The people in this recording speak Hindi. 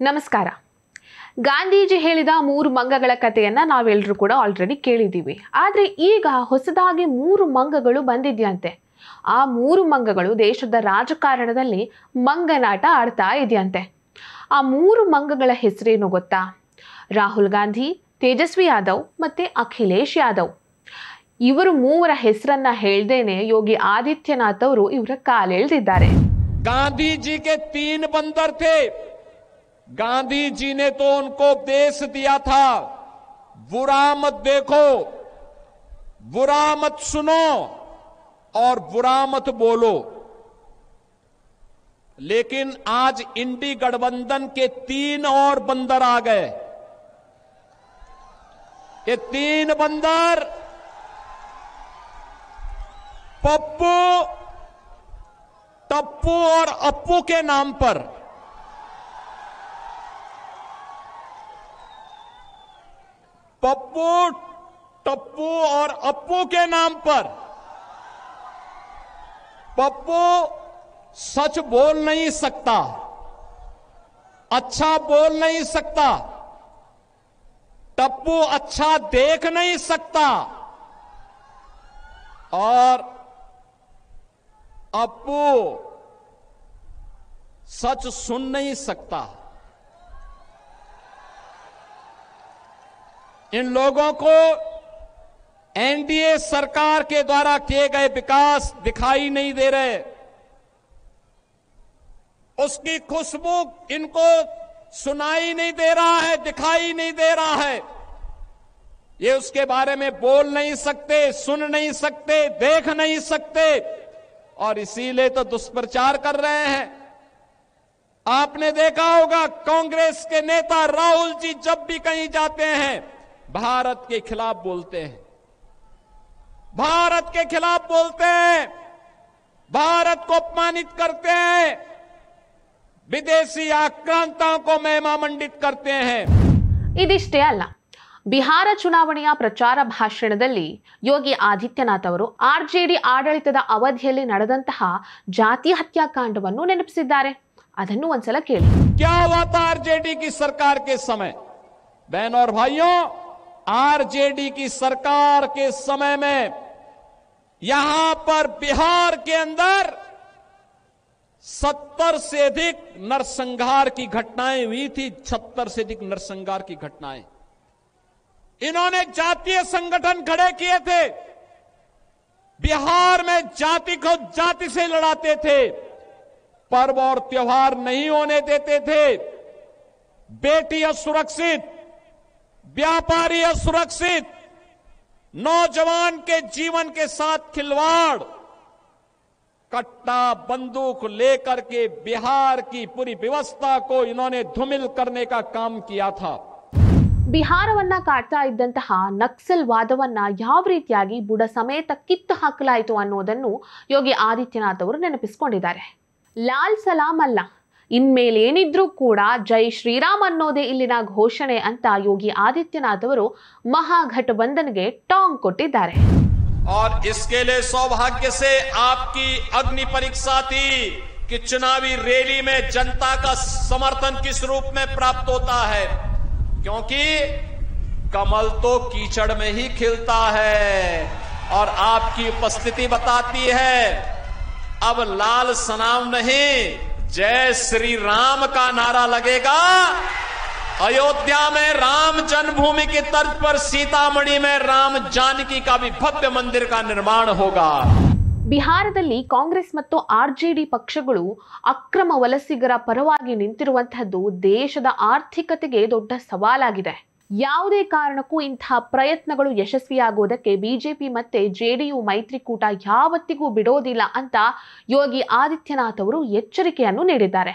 ನಮಸ್ಕಾರ. ಗಾಂಧೀಜಿ ಹೇಳಿದ 3 ಮಂಗಗಳ ಕಥೆಯನ್ನ ನಾವೆಲ್ಲರೂ ಕೂಡ ಆಲ್ರೆಡಿ ಕೇಳಿದ್ದೀವಿ. ಆದರೆ ಈಗ ಹೊಸದಾಗಿ 3 ಮಂಗಗಳು ಬಂದಿದ್ಯಂತೆ. ಆ 3 ಮಂಗಗಳು ದೇಶದ ರಾಜಕಾರಣದಲ್ಲಿ ಮಂಗನಾಟ ಆಡ್ತಾ ಇದೆಯಂತೆ. ಆ 3 ಮಂಗಗಳ ಹೆಸರೇನು ಗೊತ್ತಾ? ರಾಹುಲ್ ಗಾಂಧಿ, ತೇಜಸ್ವಿ ಯಾದವ್ ಮತ್ತೆ ಅಖಿಲೇಶ್ ಯಾದವ್. ಇವರು ಮೂವರ ಹೆಸರನ್ನ ಹೇಳ್ದೇನೆ ಯೋಗಿ ಆದಿತ್ಯನಾಥ್ ಅವರು ಇವರ ಕಾಲೆಳೆದಿದ್ದಾರೆ. गांधी जी के 3 बंदर थे। गांधी जी ने तो उनको उपदेश दिया था, बुरा मत देखो, बुरा मत सुनो और बुरा मत बोलो। लेकिन आज इंडी गठबंधन के 3 और बंदर आ गए। ये 3 बंदर पप्पू, टप्पू और अप्पू के नाम पर पप्पू, टप्पू और अप्पू के नाम पर पप्पू सच बोल नहीं सकता, अच्छा बोल नहीं सकता, टप्पू अच्छा देख नहीं सकता और अप्पू सच सुन नहीं सकता। इन लोगों को एनडीए सरकार के द्वारा किए गए विकास दिखाई नहीं दे रहे, उसकी खुशबू इनको सुनाई नहीं दे रहा है, दिखाई नहीं दे रहा है। ये उसके बारे में बोल नहीं सकते, सुन नहीं सकते, देख नहीं सकते और इसीलिए तो दुष्प्रचार कर रहे हैं। आपने देखा होगा कांग्रेस के नेता राहुल जी जब भी कहीं जाते हैं भारत के खिलाफ बोलते हैं, भारत के खिलाफ बोलते हैं, भारत को अपमानित करते हैं, विदेशी आक्रांताओं को महिमामंडित करते हैं। ಇದಿಷ್ಟೇ ಅಲ್ಲ, ಬಿಹಾರ ಚುನಾವಣೆಯ ಪ್ರಚಾರ ಭಾಷಣದಲ್ಲಿ ಯೋಗಿ ಆದಿತ್ಯನಾಥ್ ಅವರು ಆರ್ಜೆಡಿ ಆಡಳಿತದ ಅವಧಿಯಲ್ಲಿ ನಡೆದಂತಹ ಜಾತಿ ಹತ್ಯಾಕಾಂಡವನ್ನು ನೆನಪಿಸಿದ್ದಾರೆ. ಅದನ್ನು ಒಂದ್ಸಲ ಕೇಳಿ. क्या हुआ था आरजेडी की सरकार के समय? बहनों और भाइयों, आरजेडी की सरकार के समय में यहां पर बिहार के अंदर 70 से अधिक नरसंहार की घटनाएं हुई थी। 70 से अधिक नरसंहार की घटनाएं। इन्होंने जातीय संगठन खड़े किए थे, बिहार में जाति को जाति से लड़ाते थे, पर्व और त्योहार नहीं होने देते थे, बेटी असुरक्षित, व्यापारी असुरक्षित, नौजवान के जीवन के साथ खिलवाड़, कट्टा बंदूक लेकर के बिहार की पूरी व्यवस्था को इन्होंने धूमिल करने का काम किया था। ಬಿಹಾರವನ್ನ ಕಾಡ್ತಾ ಇದ್ದಂತಹ ನಕ್ಸಲ್ ವಾದವನ್ನ ಯಾವ ರೀತಿಯಾಗಿ ಬುಡ ಸಮೇತ ಕಿತ್ತು ಹಾಕಲಾಯಿತು ಅನ್ನೋದನ್ನು ಯೋಗಿ ಆದಿತ್ಯನಾಥ್ ಅವರು ನೆನಪಿಸಿಕೊಂಡಿದ್ದಾರೆ. ಲಾಲ್ ಸಲಾಂ ಅಲ್ಲ, ಇನ್ಮೇಲೇನಿದ್ರೂ ಕೂಡ ಜೈ ಶ್ರೀರಾಮ್ ಅನ್ನೋದೇ ಇಲ್ಲಿನ ಘೋಷಣೆ ಅಂತ ಯೋಗಿ ಆದಿತ್ಯನಾಥ್ ಅವರು ಮಹಾಗಠಬಂಧನ್ಗೆ ಟಾಂಗ್ ಕೊಟ್ಟಿದ್ದಾರೆ. और इसके लिए सौभाग्य से आपकी अग्नि परीक्षा थी कि चुनावी रैली में जनता का समर्थन किस रूप में प्राप्त होता है, क्योंकि कमल तो कीचड़ में ही खिलता है और आपकी उपस्थिति बताती है अब लाल सलाम नहीं, जय श्री राम का नारा लगेगा। अयोध्या में राम जन्मभूमि की तर्ज पर सीतामढ़ी में राम जानकी का भी भव्य मंदिर का निर्माण होगा। ಬಿಹಾರದಲ್ಲಿ ಕಾಂಗ್ರೆಸ್ ಮತ್ತು ಆರ್ಜೆಡಿ ಪಕ್ಷಗಳು ಅಕ್ರಮ ವಲಸಿಗರ ಪರವಾಗಿ ನಿಂತಿರುವಂತಹದ್ದು ದೇಶದ ಆರ್ಥಿಕತೆಗೆ ದೊಡ್ಡ ಸವಾಲಾಗಿದೆ. ಯಾವುದೇ ಕಾರಣಕ್ಕೂ ಇಂತಹ ಪ್ರಯತ್ನಗಳು ಯಶಸ್ವಿಯಾಗುವುದಕ್ಕೆ ಬಿಜೆಪಿ ಮತ್ತೆ ಜೆಡಿಯು ಮೈತ್ರಿಕೂಟ ಯಾವತ್ತಿಗೂ ಬಿಡೋದಿಲ್ಲ ಅಂತ ಯೋಗಿ ಆದಿತ್ಯನಾಥ್ ಅವರು ಎಚ್ಚರಿಕೆಯನ್ನು ನೀಡಿದ್ದಾರೆ.